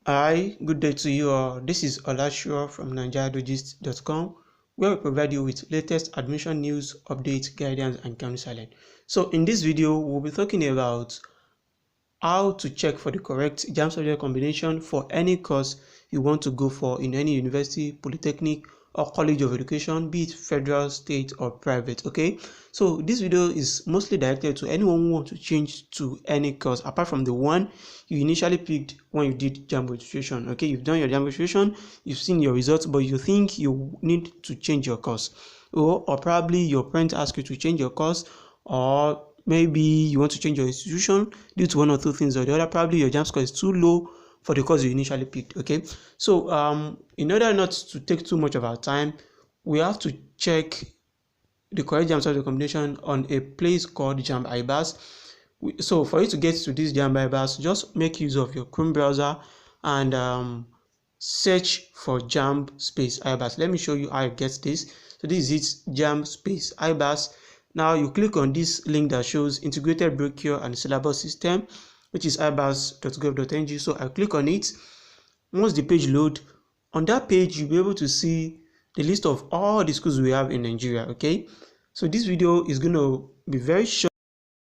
Hi, good day to you all. This is Olashua from NaijaDogist.com, where we provide you with latest admission news, updates, guidance, and counseling. So in this video, we'll be talking about how to check for the correct JAMB subject combination for any course you want to go for in any university, polytechnic, or college of education, be it federal, state, or private. Okay, so this video is mostly directed to anyone who wants to change to any course apart from the one you initially picked when you did JAMB registration. Okay, you've done your JAMB registration, you've seen your results, but you think you need to change your course, or probably your parents ask you to change your course, or maybe you want to change your institution due to one or two things or the other. Probably your JAMB score is too low for the course you initially picked. Okay, so in order not to take too much of our time, we have to check the correct JAMB subject combination on a place called JAMB IBAS. So for you to get to this JAMB IBAS, just make use of your Chrome browser and search for JAMB space IBAS. Let me show you how I get this. So this is it, JAMB space IBAS. Now you click on this link that shows integrated brochure and syllabus system, which is ibas.gov.ng. So I click on it. Once the page load, on that page you'll be able to see the list of all the schools we have in Nigeria. Okay, so this video is going to be very short,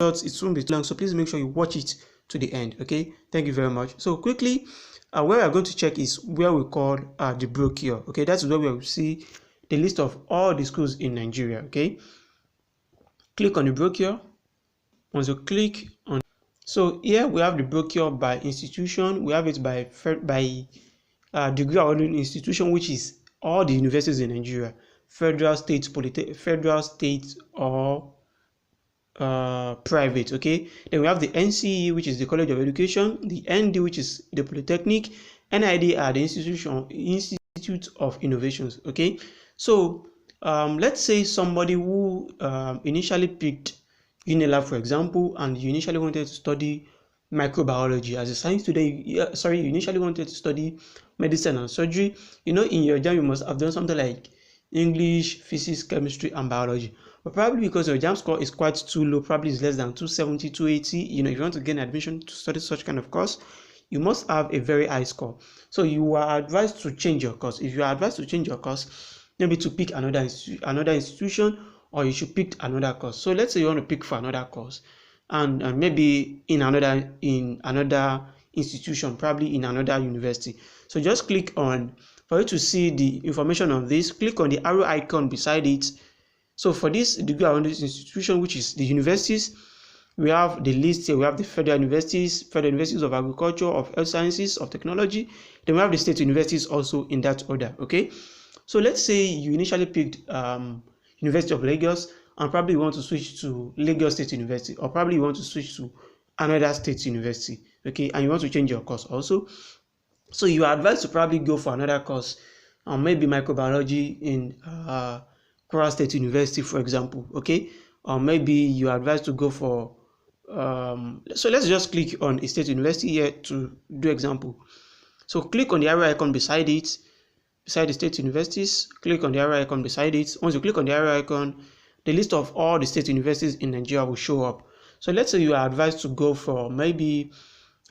it won't be too long, so please make sure you watch it to the end. Okay, thank you very much. So quickly, where we are going to check is where we call the brochure. Okay, that's where we will see the list of all the schools in Nigeria. Okay, click on the brochure. Once you click on, so here we have the brochure by institution. We have it by degree awarding institution, which is all the universities in Nigeria, federal, state, or private. Okay, then we have the NCE, which is the College of Education, the ND, which is the Polytechnic, NID are the Institute of Innovations. Okay, so let's say somebody who initially picked UNILAB, for example, and you initially wanted to study microbiology as a science student. You initially wanted to study medicine and surgery. In your JAMB you must have done something like English, physics, chemistry, and biology. But probably because your JAMB score is quite too low, probably is less than 270, 280. If you want to gain admission to study such kind of course, you must have a very high score. So you are advised to change your course. If you are advised to change your course, maybe to pick another institution, or you should pick another course. So let's say you want to pick for another course, and maybe in another institution, probably in another university. So just click on, for you to see the information on this, click on the arrow icon beside it. So for this degree awarding institution, which is the universities, we have the list here. We have the federal universities of agriculture, of health sciences, of technology. Then we have the state universities also in that order. Okay, so let's say you initially picked University of Lagos, and probably you want to switch to Lagos State University, or probably you want to switch to another state university. Okay, and you want to change your course also. So you are advised to probably go for another course, maybe microbiology in Kwara State University, for example. Okay, or maybe you are advised to go for so let's just click on a state university here to do example. So click on the arrow icon beside it, beside the state universities. Click on the arrow icon beside it. Once you click on the arrow icon, the list of all the state universities in Nigeria will show up. So let's say you are advised to go for maybe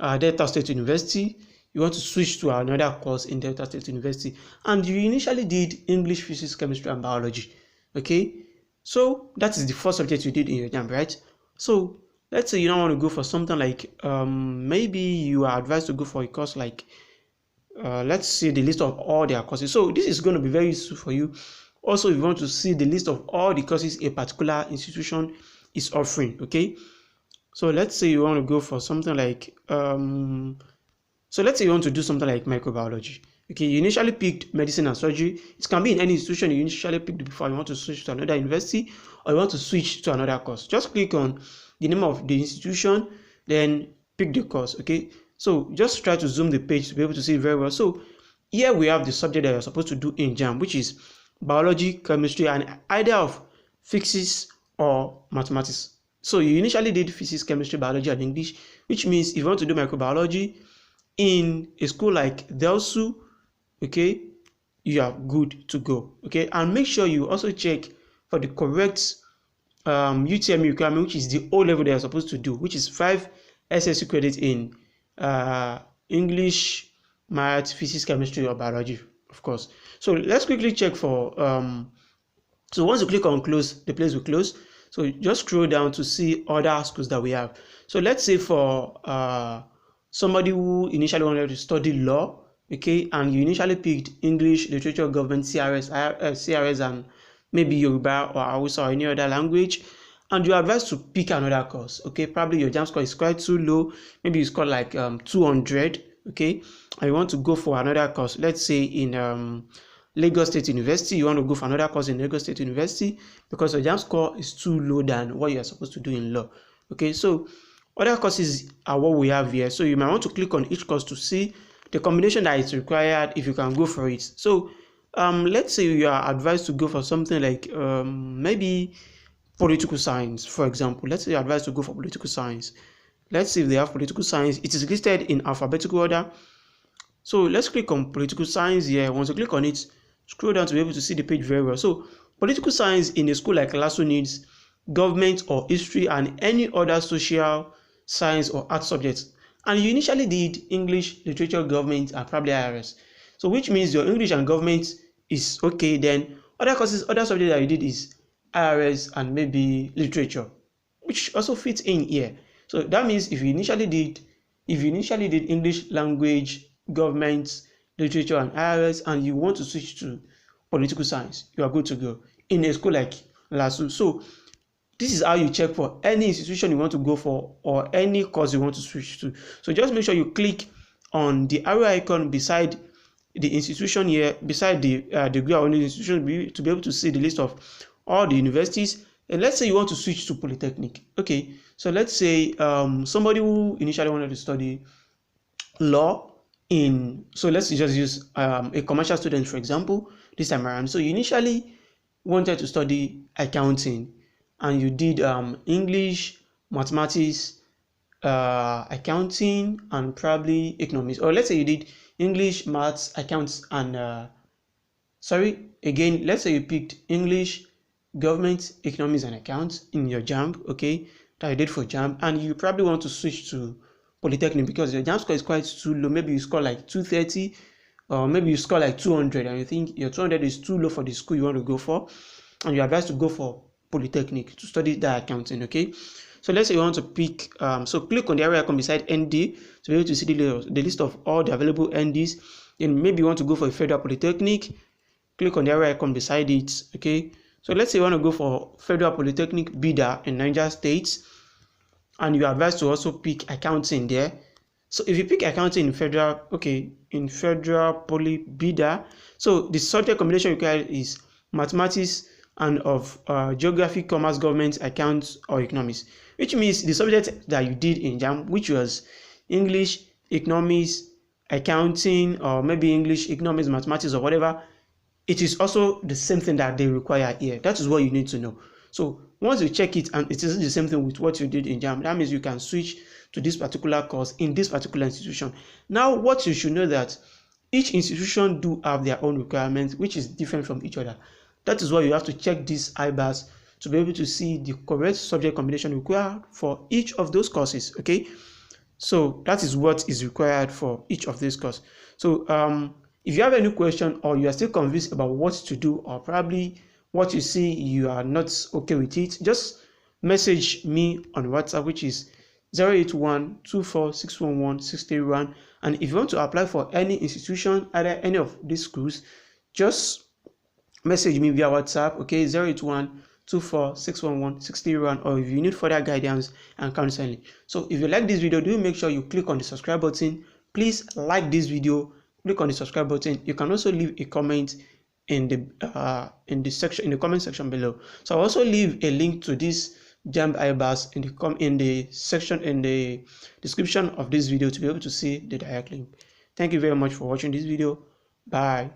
Delta State University. You want to switch to another course in Delta State University, and you initially did English, physics, chemistry, and biology. Okay, so that is the first subject you did in your JAMB, right? So let's say you don't want to go for something like maybe you are advised to go for a course like let's see the list of all their courses. So this is going to be very useful for you. Also, if you want to see the list of all the courses a particular institution is offering. Okay, so let's say you want to go for something like so let's say you want to do something like microbiology. Okay, you initially picked medicine and surgery. It can be in any institution you initially picked before. You want to switch to another university, or you want to switch to another course. Just click on the name of the institution, then pick the course. Okay, so just try to zoom the page to be able to see it very well. So here we have the subject that you're supposed to do in JAMB, which is biology, chemistry, and either of physics or mathematics. So you initially did physics, chemistry, biology, and English, which means if you want to do microbiology in a school like DELSU, okay, you are good to go. Okay, and make sure you also check for the correct UTME requirement, which is the O level they are supposed to do, which is 5 SSC credits in English, math, physics, chemistry, or biology, of course. So let's quickly check for so once you click on close, the place will close. So just scroll down to see other schools that we have. So let's say for somebody who initially wanted to study law, okay, and you initially picked English, literature, government, CRS, and maybe Yoruba or Hausa or any other language, and you're advised to pick another course, okay. Probably your JAMB score is quite too low, maybe you score like 200, okay, and you want to go for another course. Let's say in Lagos State University, you want to go for another course in Lagos State University because your JAMB score is too low than what you are supposed to do in law, okay. So other courses are what we have here. So you might want to click on each course to see the combination that is required if you can go for it. So let's say you are advised to go for something like maybe political science, for example. Let's say you're advised to go for political science. Let's see if they have political science. It is listed in alphabetical order. So let's click on political science here. Once you click on it, scroll down to be able to see the page very well. So political science in a school like LASU needs government or history and any other social science or art subjects. And you initially did English, literature, government, and probably IRS. So which means your English and government is okay. Then other courses, other subjects that you did is IRS and maybe literature, which also fits in here. So that means if you initially did English language, government, literature, and IRS, and you want to switch to political science, you are good to go in a school like LASU. So this is how you check for any institution you want to go for or any course you want to switch to. So just make sure you click on the arrow icon beside the institution here, beside the degree or the institution, to be able to see the list of all the universities. And let's say you want to switch to polytechnic. Okay, so let's say somebody who initially wanted to study law in, so let's just use a commercial student, for example, this time around. So you initially wanted to study accounting, and you did English, mathematics, accounting, and probably economics. Or let's say you did English, maths, accounts, and let's say you picked English, government, economics, and accounts in your JAMB, okay, that you did for JAMB, and you probably want to switch to polytechnic because your JAMB score is quite too low. Maybe you score like 230, or maybe you score like 200, and you think your 200 is too low for the school you want to go for, and you're advised to go for polytechnic to study that accounting, okay. So let's say you want to pick so click on the arrow icon beside ND to be able to see the list of all the available NDs. Then maybe you want to go for a federal polytechnic, click on the arrow icon beside it, okay. So let's say you want to go for Federal Polytechnic Bida in Naija State, and you are advised to also pick accounting there. So if you pick accounting in federal, okay, in Federal Poly Bida, so the subject combination required is mathematics and of geography, commerce, government, accounts, or economics, which means the subject that you did in JAMB, which was English, economics, accounting, or maybe English, economics, mathematics, or whatever, it is also the same thing that they require here. That is what you need to know. So once you check it and it is the same thing with what you did in JAMB, that means you can switch to this particular course in this particular institution. Now, what you should know that each institution do have their own requirements, which is different from each other. That is why you have to check these IBAs to be able to see the correct subject combination required for each of those courses, okay? So that is what is required for each of these courses. So if you have any question or you are still confused about what to do, or probably what you see you are not okay with it, just message me on WhatsApp, which is 081-24-611-631. And if you want to apply for any institution, either any of these schools, just message me via WhatsApp, okay, 081-24-611-631, or if you need further guidance and counseling. So if you like this video, do make sure you click on the subscribe button. Please like this video, click on the subscribe button. You can also leave a comment in the comment section below. So I'll also leave a link to this JAMB IBAS in the description of this video to be able to see the direct link. Thank you very much for watching this video. Bye.